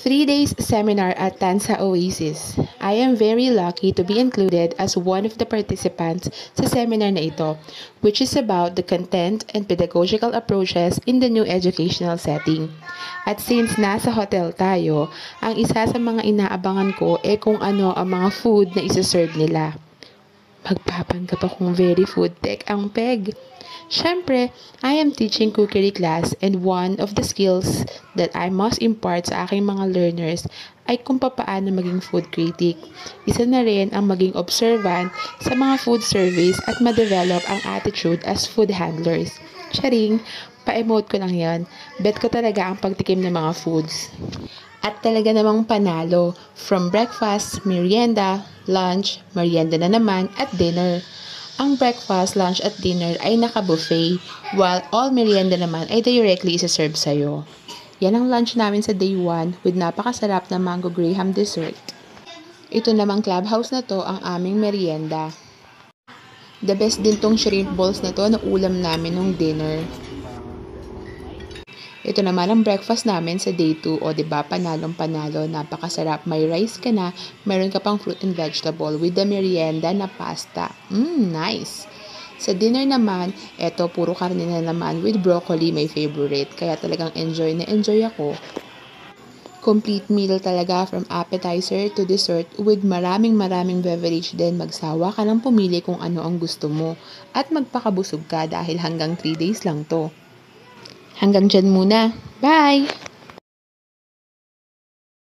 3 days seminar at Tansa Oasis. I am very lucky to be included as one of the participants sa seminar na ito, which is about the content and pedagogical approaches in the new educational setting. At since nasa hotel tayo, ang isa sa mga inaabangan ko kung ano ang mga food na isa-serve nila. Magpapanggap akong very food tech ang peg. Siyempre, I am teaching cookery class and one of the skills that I must impart sa aking mga learners ay kung paano maging food critic. Isa na rin ang maging observant sa mga food service at ma-develop ang attitude as food handlers. Charing, pa-emote ko lang yan. Bet ko talaga ang pagtikim ng mga foods. At talaga namang panalo, from breakfast, merienda, lunch, merienda na naman, at dinner. Ang breakfast, lunch, at dinner ay naka-buffet, while all merienda naman ay directly isa-serve sa'yo. Yan ang lunch namin sa day 1 with napakasarap na mango graham dessert. Ito namang clubhouse na to ang aming merienda. The best din tong shrimp balls na to na ulam namin nung dinner. Ito naman ang breakfast namin sa day 2. O diba, panalong panalo, napakasarap. May rice ka na, meron ka pang fruit and vegetable with the merienda na pasta. Nice! Sa dinner naman, eto puro karne na naman with broccoli, my favorite. Kaya talagang enjoy na enjoy ako. Complete meal talaga from appetizer to dessert with maraming beverage din. Magsawa ka ng pumili kung ano ang gusto mo. At magpakabusog ka dahil hanggang 3 days lang to. Hanggang dyan muna. Bye!